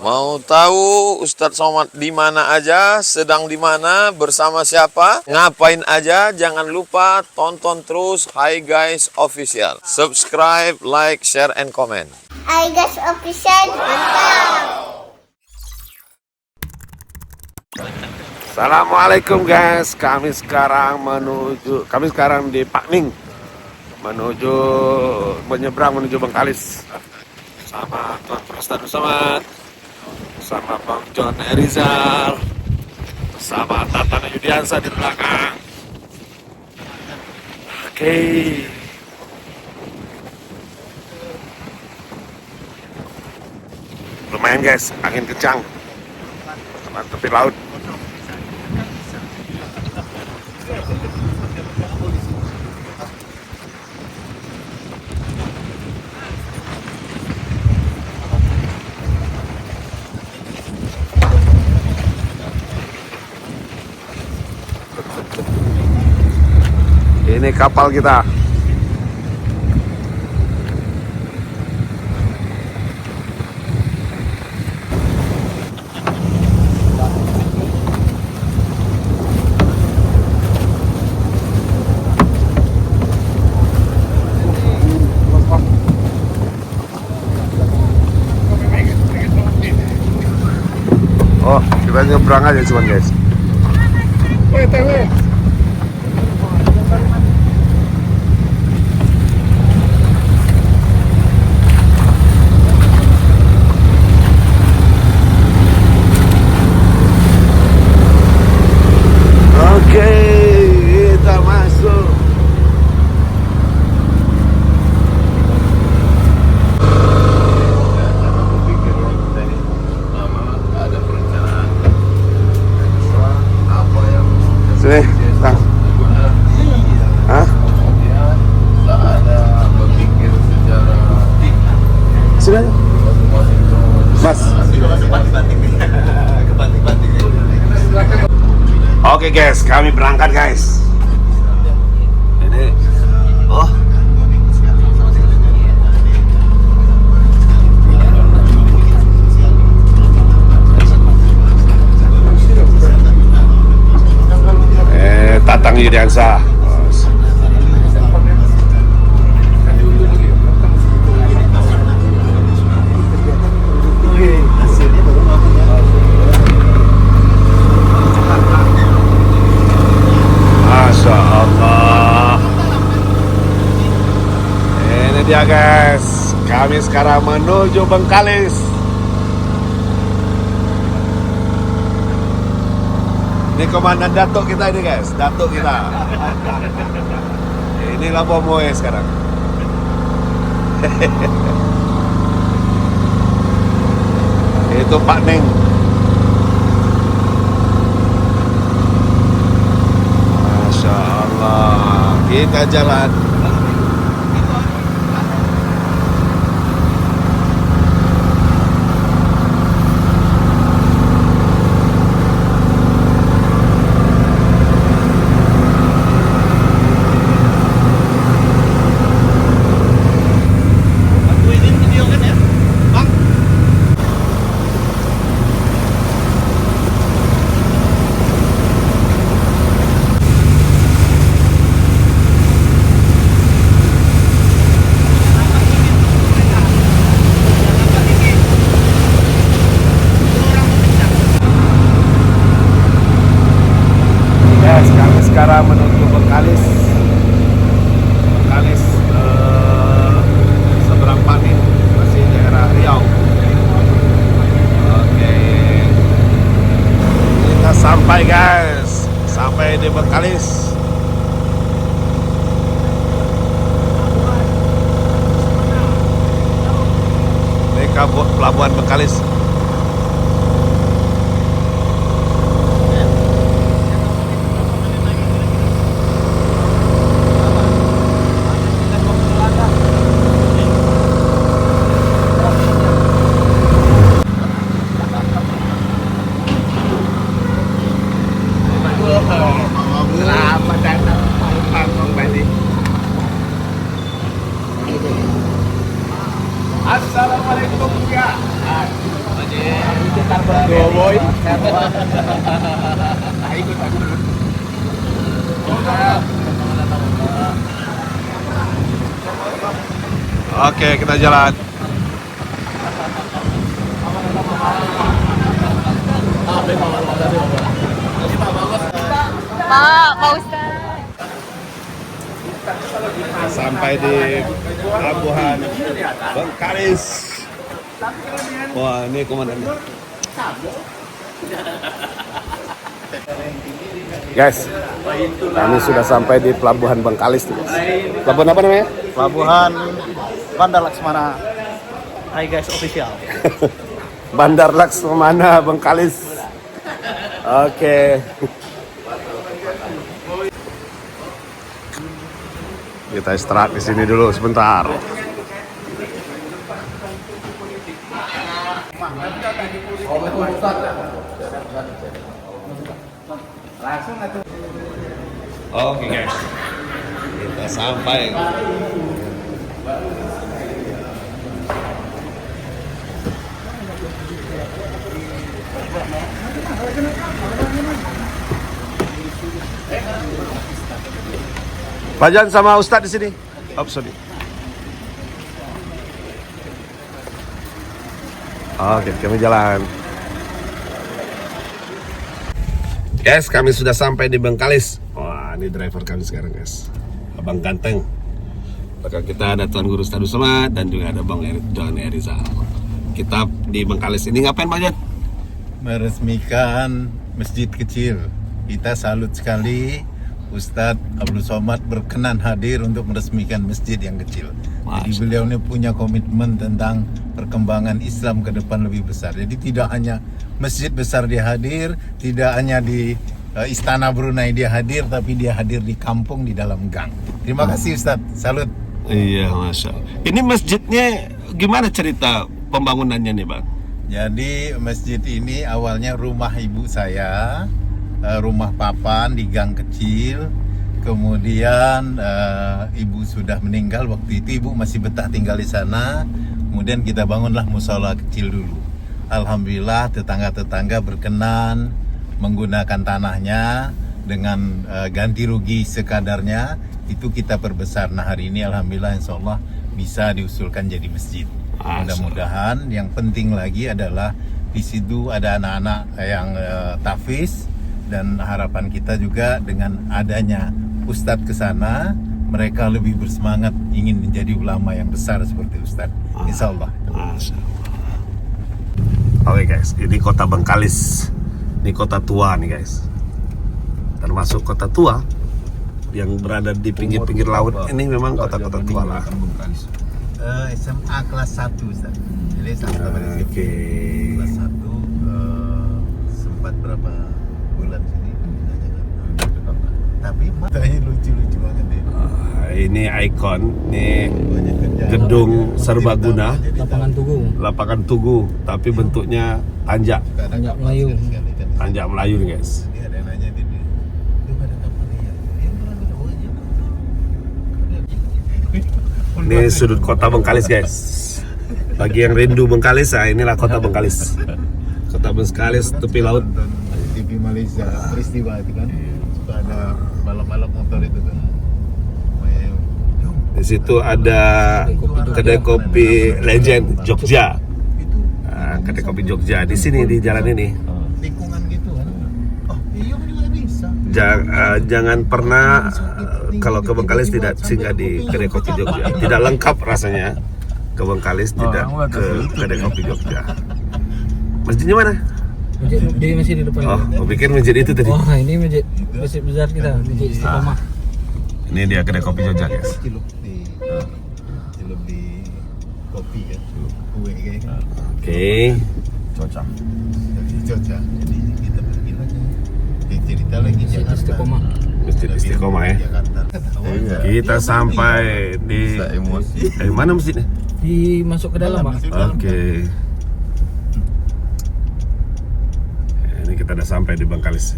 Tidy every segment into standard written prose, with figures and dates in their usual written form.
Mau tahu Ustadz Somad di mana aja, sedang di mana, bersama siapa, ngapain aja? Jangan lupa tonton terus Hi Guys Official. Subscribe, like, share, and comment. Hi Guys Official, mantap. Assalamualaikum guys, kami sekarang di Pakning menyeberang menuju Bengkalis sama Tuan Ustadz Somad, sama Bang John Erizal, sama Tatana Yudiansa di belakang. Oke. Lumayan guys, angin kencang sama tepi laut. Ini kapal kita. Oh, kita nyebrang aja cuman guys. Oke, kita masuk. Sini, Bang. Hah? Sini aja. Mas. Oke guys, kami berangkat guys. Ini, oh, Tatang Yudiansa. Masya Allah. Ini dia guys, kami sekarang menuju Bengkalis. Ini komandan datuk kita ini guys, datuk kita. Inilah Bomoe sekarang. Itu Pak Neng. Masya Allah, kita jalan. Yes, kami sekarang menuju Bengkalis. Bengkalis seberang Panin, masih daerah Riau. Oke, kita sampai guys, sampai di Bengkalis. Ini pelabuhan Bengkalis. Selamat datang Pak Bali. Assalamualaikum ya. boy. Oke, kita jalan. Pak Ustaz. Sampai di pelabuhan Bengkalis. Wah, ini komandannya. Guys, kami sudah sampai di pelabuhan Bengkalis tuh, guys. Pelabuhan apa namanya? Pelabuhan Bandar Laksmana Hai guys official. Bandar Laksmana Bengkalis. Oke. Kita istirahat di sini dulu sebentar. Oke guys, kita sampai. Fajan sama Ustadz di sini. Oh, sorry. Oke, kami jalan. Guys, kami sudah sampai di Bengkalis. Wah, ini driver kami sekarang, guys. Abang Ganteng. Belakang kita ada Tuan Guru Ustadz Somad dan juga ada Bang John Erizal. Kita di Bengkalis ini ngapain, Pak John? Meresmikan masjid kecil. Kita salut sekali Ustadz Abdul Somad berkenan hadir untuk meresmikan masjid yang kecil. Jadi beliau ini punya komitmen tentang perkembangan Islam ke depan lebih besar. Jadi tidak hanya masjid besar dia hadir, tidak hanya di Istana Brunei dia hadir, tapi dia hadir di kampung, di dalam gang. Terima kasih Ustadz, salut. Iya, Masya Allah. Ini masjidnya gimana cerita pembangunannya nih, Bang? Jadi masjid ini awalnya rumah ibu saya, rumah papan di gang kecil. Kemudian ibu sudah meninggal, waktu itu ibu masih betah tinggal di sana. Kemudian kita bangunlah musola kecil dulu. Alhamdulillah tetangga-tetangga berkenan menggunakan tanahnya dengan ganti rugi sekadarnya. Itu kita perbesar. Nah hari ini alhamdulillah insya Allah bisa diusulkan jadi masjid. Mudah-mudahan yang penting lagi adalah di situ ada anak-anak yang tahfiz, dan harapan kita juga dengan adanya Ustadz ke sana, mereka lebih bersemangat ingin menjadi ulama yang besar seperti Ustadz. Insya Allah. Oke guys, ini kota Bengkalis. Ini kota tua nih guys. Termasuk kota tua yang berada di pinggir-pinggir laut. Ini memang kota-kota tua lah. SMA kelas 1 Ustaz. Jadi sama Oke. kelas 1 sempat berapa bulan sini tapi matanya lucu-lucu banget deh. Ini ikon, ini gedung serbaguna, lapangan Tugu, tapi bentuknya tanjak Melayu. Tanjak Melayu nih guys. Dia ada yang nanya dia pada kapan ya? Ini sudut kota Bengkalis guys. Bagi yang rindu Bengkalis, nah inilah kota Bengkalis. Kota Bengkalis, tepi laut. TV Malaysia peristiwa itu kan, suka ada balap-balap motor itu kan. Di situ ada kedai kopi legend Jogja. Nah, kedai kopi Jogja di sini di jalan ini. Lingkungan gitu kan. Oh, iya juga bisa. Jangan pernah kalau ke Bengkalis tidak singgah di kedai kopi Jogja. Tidak lengkap rasanya ke Bengkalis tidak ke kedai kopi Jogja. Masjidnya mana? Masjid di depan. Oh, aku pikir masjid itu tadi. Oh, ini masjid besar kita, masjid Istiqomah. Ini dia kedai kopi Jogja guys. Celup di kopi kan, kue kayak gitu. Oke. Cocok. Jadi kita pergi lagi. Cerita lagi Masjid Istiqomah. Masjid Istiqomah ya. Kita sampai di mana masjidnya? Masuk ke dalam, Pak. Oke. Ini kita udah sampai di Bengkalis.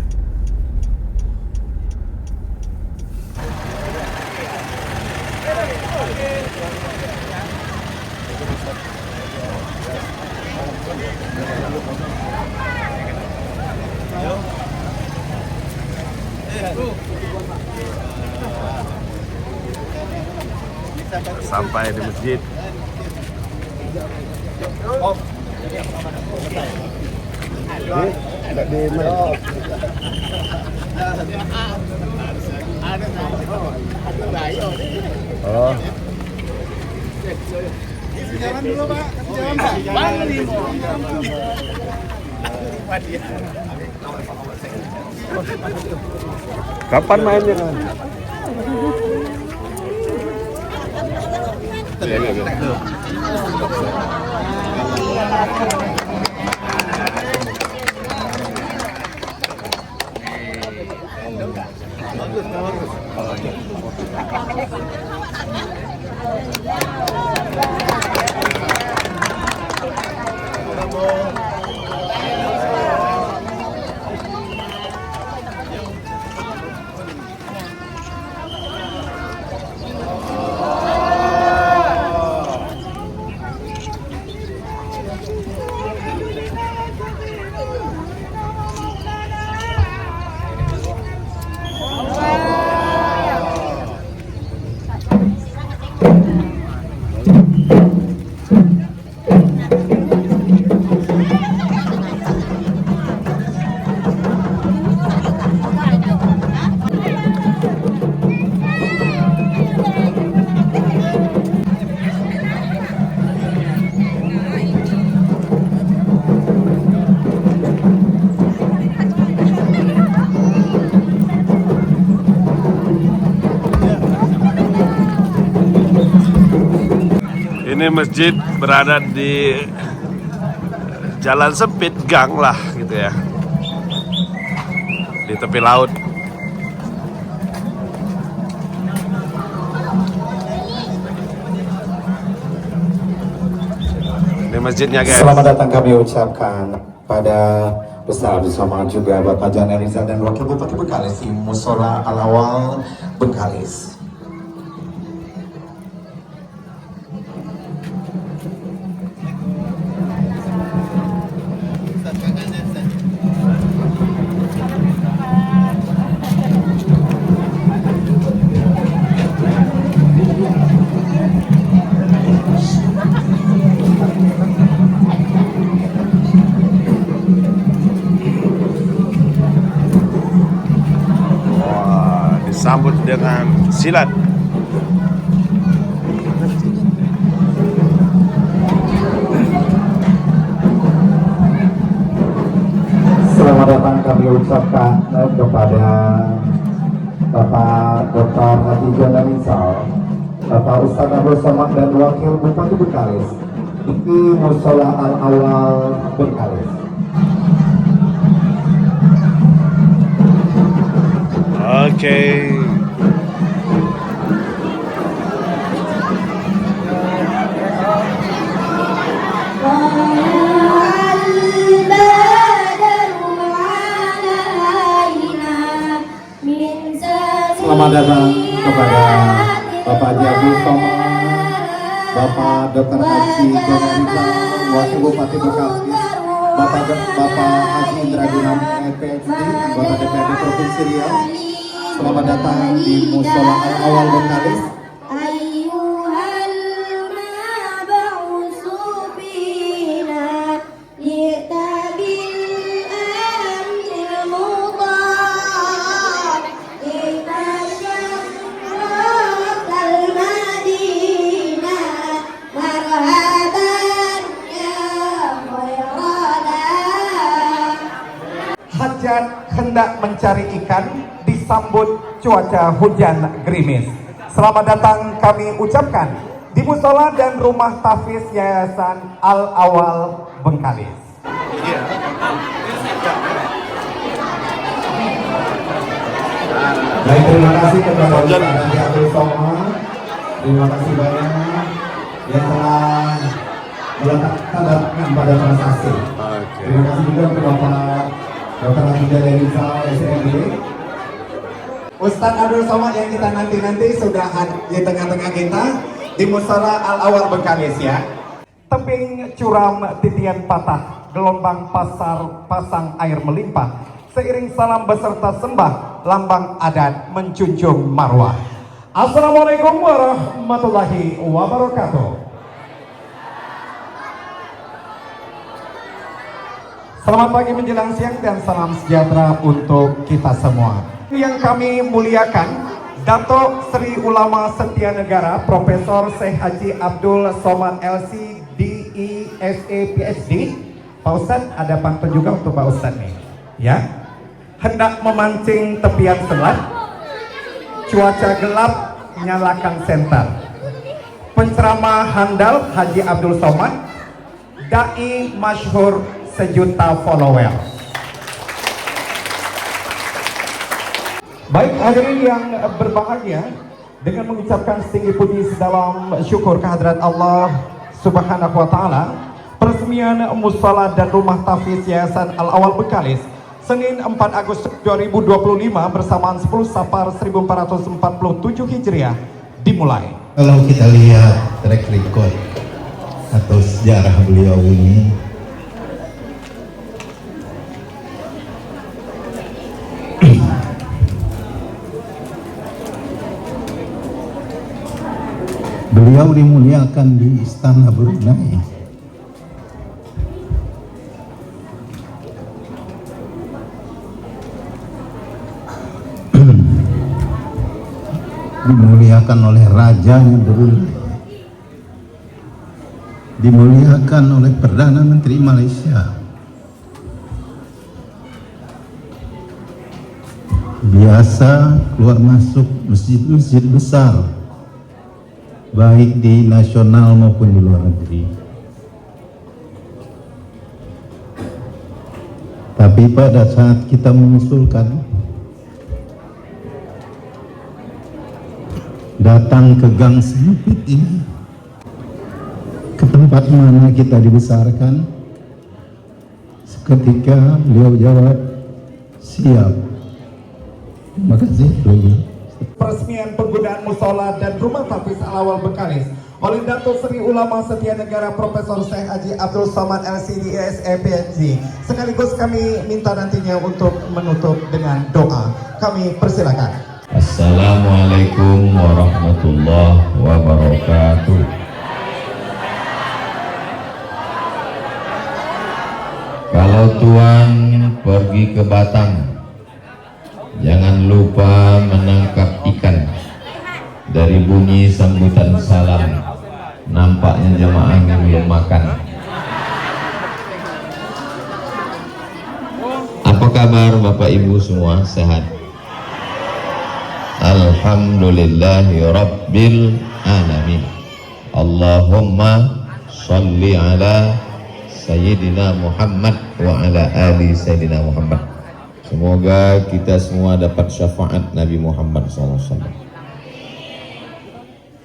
Sampai di masjid. Oh. Jalan dulu Pak, jalan Pak. Kapan mainnya kan? Ini masjid berada di jalan sempit, gang lah gitu ya, di tepi laut. Ini masjidnya guys. Selamat datang kami ucapkan pada Ustaz Abdul Somad juga Bapak Jan Rizal dan Wakil Bupati Bengkalis di Musola Al-Awal Bengkalis. Disambut dengan silat. Selamat datang kami ucapkan kepada Bapak Dr. Haji Jan Rizal, Bapak Ustaz Abdul Somad dan Wakil Bupati Bengkalis di Musola Al-Awal Bengkalis. Oke. Selamat datang kepada Bapak Haji Abdul Somad, Bapak Dr. Haji Jan Rizal, Wakil Bupati Bengkalis, Bapak Haji Indra Gunawan PhD, anggota DPRD Provinsi Riau. Selamat datang di Musola Al-Awal Bengkalis. Hajat hendak mencari ikan, disambut cuaca hujan gerimis. Selamat datang kami ucapkan di Musola dan Rumah Tahfiz Yayasan Al-Awal Bengkalis. Baik, terima kasih kepada Ustaz Haji Abdul Somad. Terima kasih banyak yang telah meletakkan tanda tangan pada prestasi. Terima kasih juga kepada Bapak Dr. Haji Jan Rizal SMD. Ustaz Abdul Somad yang kita nanti-nanti sudah di tengah-tengah kita di Musola Al-Awal Bengkalis ya. Tebing curam titian patah, gelombang pasang air melimpah. Seiring salam beserta sembah, lambang adat menjunjung marwah. Assalamualaikum warahmatullahi wabarakatuh. Selamat pagi menjelang siang dan salam sejahtera untuk kita semua. Yang kami muliakan, Dato Sri Ulama Setia Negara Profesor Syekh Haji Abdul Somad LC DISA PhD. Pak Ustadz, ada pantun juga untuk Pak Ustadz nih, ya. Hendak memancing tepian selat, cuaca gelap, nyalakan senter. Penceramah handal Haji Abdul Somad, dai masyhur sejuta follower. Baik hadirin yang berbahagia, dengan mengucapkan setinggi puji sedalam syukur kehadirat Allah Subhanahu wa taala, peresmian musala dan rumah tahfiz Yayasan Al Awal Bengkalis Senin 4 Agustus 2025 bersamaan 10 Safar 1447 Hijriah dimulai. Kalau kita lihat track record atau sejarah beliau ini, beliau dimuliakan di Istana Brunei. Dimuliakan oleh rajanya Brunei, dimuliakan oleh Perdana Menteri Malaysia. Biasa keluar masuk masjid-masjid besar, baik di nasional maupun di luar negeri. Tapi pada saat kita mengusulkan datang ke gang sempit ini, ke tempat mana kita dibesarkan, seketika beliau jawab, siap. Terima kasih. Peresmian penggunaan musola dan rumah tahfiz Al Awal Bengkalis oleh Dato Sri Ulama Setia Negara Profesor Syekh Haji Abdul Somad LC DISA PhD. Sekaligus kami minta nantinya untuk menutup dengan doa. Kami persilakan. Assalamualaikum warahmatullahi wabarakatuh. Kalau Tuan pergi ke Batam, jangan lupa menangkap ikan. Dari bunyi sambutan salam, nampaknya jemaahnya belum makan. Apa kabar Bapak Ibu semua, sehat? Alhamdulillahi Rabbil Alamin. Allahumma salli ala Sayyidina Muhammad wa ala ali Sayyidina Muhammad. Semoga kita semua dapat syafaat Nabi Muhammad SAW.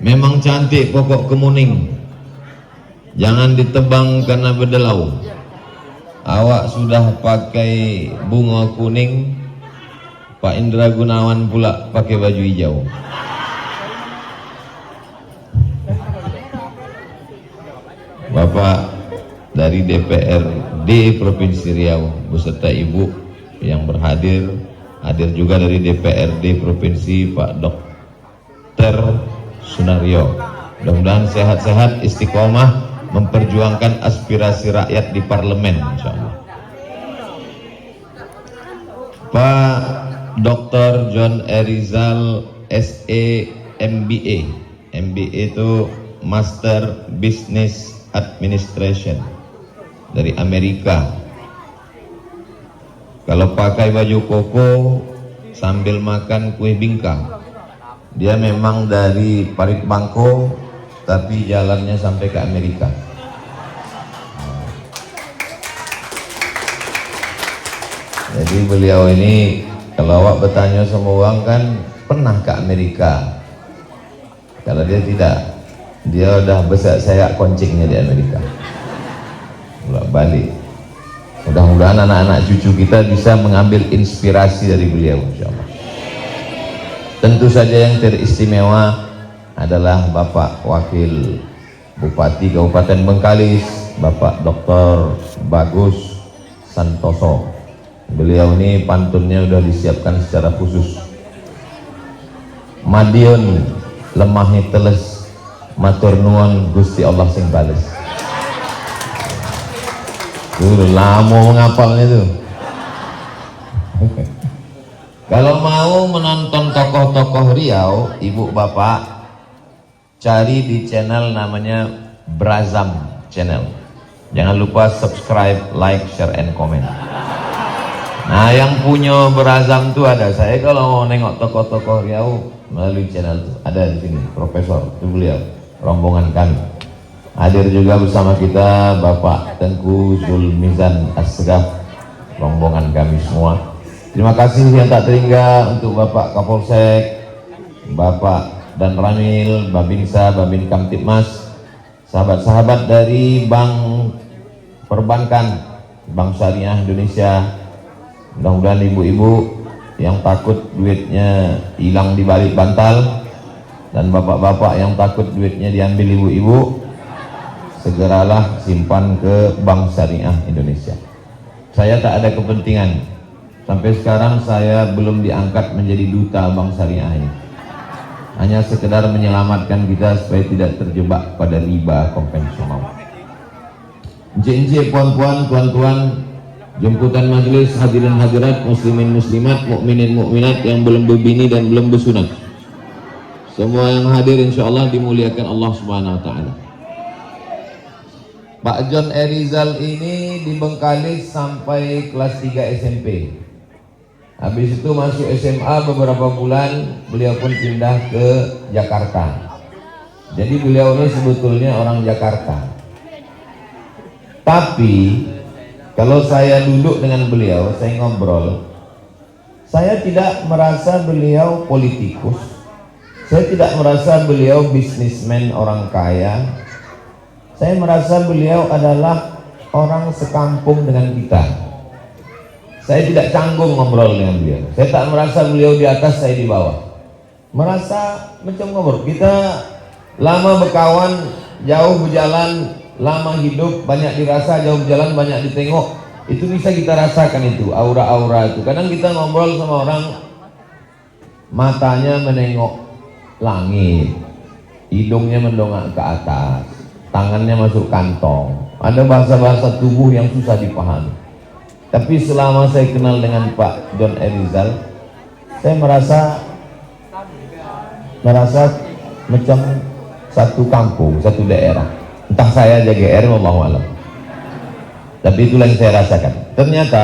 Memang cantik pokok kemuning, jangan ditebang karena berdelau. Awak sudah pakai bunga kuning, Pak Indra Gunawan pula pakai baju hijau. Bapak dari DPRD Provinsi Riau beserta Ibu yang hadir juga dari DPRD Provinsi Pak Dr. Sunario. Mudah-mudahan sehat-sehat, istiqomah memperjuangkan aspirasi rakyat di parlemen, insyaallah. Pak Dr. John Erizal SE MBA. MBA itu Master Business Administration dari Amerika. Kalau pakai baju koko sambil makan kue bingka, dia memang dari Parit Bangko tapi jalannya sampai ke Amerika. Jadi beliau ini, kalau awak bertanya sama orang kan pernah ke Amerika, kalau dia tidak, dia udah besar sayap koncingnya di Amerika, bolak balik. Mudah-mudahan anak-anak cucu kita bisa mengambil inspirasi dari beliau, insyaallah. Tentu saja yang teristimewa adalah Bapak Wakil Bupati Kabupaten Bengkalis, Bapak Dr. Bagus Santoso. Beliau ini pantunnya sudah disiapkan secara khusus. Madiun lemahnya teles, matur nuwun Gusti Allah sing bales. Lama menghafalnya tuh. Kalau mau menonton tokoh-tokoh Riau, ibu bapak, cari di channel namanya Brazam Channel. Jangan lupa subscribe, like, share, and comment. Nah, yang punya Brazam tuh ada. Saya kalau mau nengok tokoh-tokoh Riau melalui channel itu ada di sini. Profesor itu beliau, rombongan kami. Hadir juga bersama kita Bapak Tengku Zulmizan Asgaf, rombongan kami semua. Terima kasih yang tak terhingga untuk Bapak Kapolsek, Bapak dan Ramil, Babinsa, Babin Kamtipmas, sahabat-sahabat dari Bank Perbankan, Bank Syariah Indonesia. Mudah-mudahan ibu-ibu yang takut duitnya hilang di balik bantal dan bapak-bapak yang takut duitnya diambil ibu-ibu, segeralah simpan ke Bank Syariah Indonesia. Saya tak ada kepentingan. Sampai sekarang saya belum diangkat menjadi duta Bank Syariah ini. Hanya sekedar menyelamatkan kita supaya tidak terjebak pada riba konvensional. Encik-encik, puan-puan, tuan-tuan, jemputan majelis, hadirin hadirat, muslimin muslimat, mukminin mukminat yang belum berbini dan belum bersunat. Semua yang hadir insyaallah dimuliakan Allah Subhanahu wa taala. Pak John Erizal ini di Bengkalis sampai kelas 3 SMP. Habis itu masuk SMA beberapa bulan, beliau pun pindah ke Jakarta. Jadi beliau ini sebetulnya orang Jakarta. Tapi kalau saya duduk dengan beliau, saya ngobrol, saya tidak merasa beliau politikus. Saya tidak merasa beliau bisnismen orang kaya. Saya merasa beliau adalah orang sekampung dengan kita. Saya tidak canggung ngobrol dengan beliau. Saya tak merasa beliau di atas, saya di bawah. Merasa macam ngobrol. Kita lama berkawan, jauh berjalan, lama hidup, banyak dirasa, jauh berjalan, banyak ditengok. Itu bisa kita rasakan itu, aura-aura itu. Kadang kita ngobrol sama orang, matanya menengok langit, hidungnya mendongak ke atas, tangannya masuk kantong. Ada bahasa-bahasa tubuh yang susah dipahami. Tapi selama saya kenal dengan Pak John Erizal, saya merasa macam satu kampung, satu daerah. Entah saya JGR, wallahu a'lam. Tapi itulah yang saya rasakan. Ternyata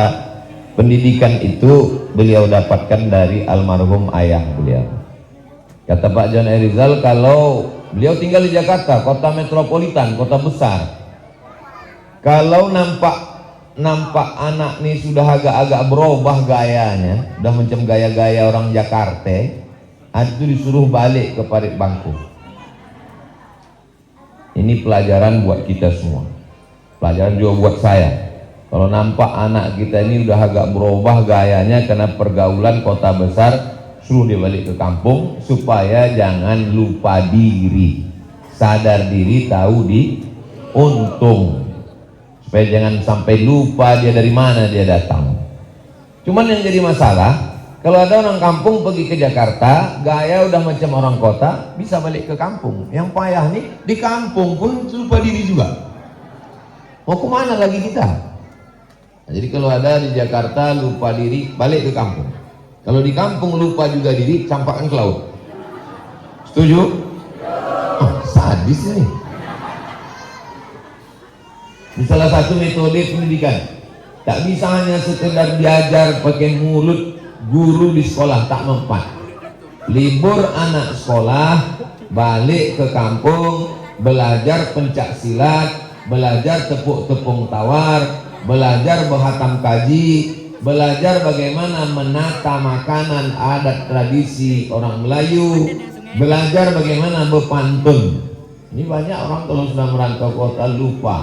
pendidikan itu beliau dapatkan dari almarhum ayah beliau. Kata Pak John Erizal, kalau beliau tinggal di Jakarta, kota metropolitan, kota besar. Kalau nampak anak nih sudah agak-agak berubah gayanya, udah macam gaya-gaya orang Jakarta, itu disuruh balik ke parit bangku. Ini pelajaran buat kita semua, pelajaran juga buat saya. Kalau nampak anak kita ini udah agak berubah gayanya karena pergaulan kota besar, suruh dia balik ke kampung supaya jangan lupa diri, sadar diri, tahu di untung. Supaya jangan sampai lupa dia dari mana dia datang. Cuman yang jadi masalah, kalau ada orang kampung pergi ke Jakarta, gaya udah macam orang kota, bisa balik ke kampung. Yang payah nih, di kampung pun lupa diri juga. Mau kemana lagi kita? Nah, jadi kalau ada di Jakarta lupa diri, balik ke kampung. Kalau di kampung lupa juga diri, campakkan ke laut. Setuju? Oh, sadis ini. Di salah satu metode pendidikan, tak bisa hanya sekedar diajar pakai mulut, guru di sekolah tak mempan. Libur anak sekolah, balik ke kampung, belajar pencak silat, belajar tepuk-tepung tawar, belajar berhatam kaji, belajar bagaimana menata makanan adat tradisi orang Melayu, belajar bagaimana berpantun. Ini banyak orang kalau sudah merantau kota lupa.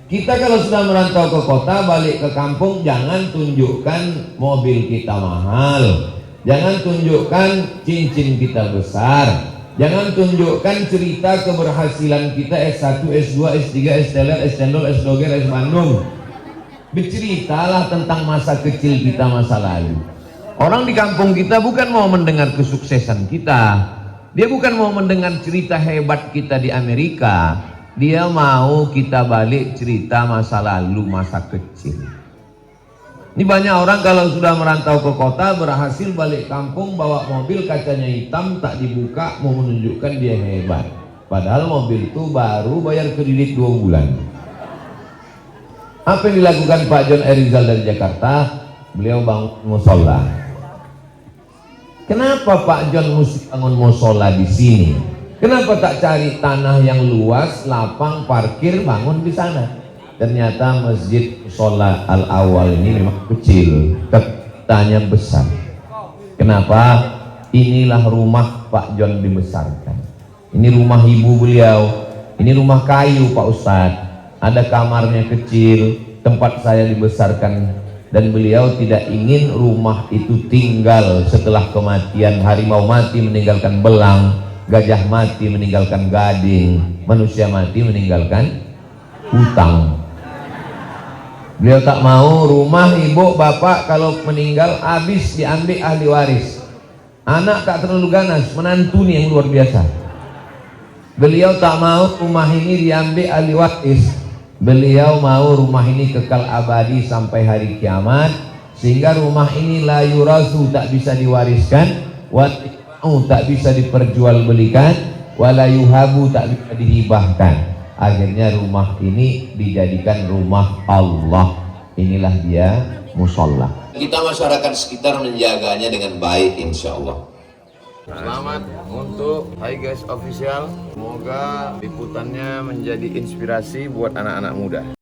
Kita kalau sudah merantau ke kota, balik ke kampung, jangan tunjukkan mobil kita mahal, jangan tunjukkan cincin kita besar, jangan tunjukkan cerita keberhasilan kita S1, S2, S3, S3, S-Cendol, S-Doger, S-Bandung. Berceritalah tentang masa kecil kita, masa lalu. Orang di kampung kita bukan mau mendengar kesuksesan kita, Dia bukan mau mendengar cerita hebat kita di Amerika, dia mau kita balik cerita masa lalu, masa kecil. Ini banyak orang kalau sudah merantau ke kota, berhasil balik kampung, bawa mobil kacanya hitam, tak dibuka, mau menunjukkan dia hebat. Padahal mobil itu baru bayar kredit 2 bulan. Apa yang dilakukan Pak John Erizal dari Jakarta? Beliau bangun musola. Kenapa Pak John mesti bangun musola di sini? Kenapa tak cari tanah yang luas, lapang, parkir, bangun di sana? Ternyata masjid musola al-awal ini memang kecil, katanya besar. Kenapa? Inilah rumah Pak John dibesarkan. Ini rumah ibu beliau. Ini rumah kayu Pak Ustadz. Ada kamarnya kecil, tempat saya dibesarkan. Dan beliau tidak ingin rumah itu tinggal setelah kematian. Harimau mati meninggalkan belang, gajah mati meninggalkan gading, manusia mati meninggalkan hutang. Beliau tak mau rumah ibu bapak kalau meninggal habis diambil ahli waris. Anak tak terlalu ganas, menantu nih yang luar biasa. Beliau tak mau rumah ini diambil ahli waris. Beliau mau rumah ini kekal abadi sampai hari kiamat, sehingga rumah ini la yurasu, tak bisa diwariskan, wa tak bisa diperjualbelikan, wa la yuhabu, tak bisa dihibahkan. Akhirnya rumah ini dijadikan rumah Allah. Inilah dia musola. Kita masyarakat sekitar menjaganya dengan baik, insya Allah. Selamat untuk Hi Guys Official. Semoga liputannya menjadi inspirasi buat anak-anak muda.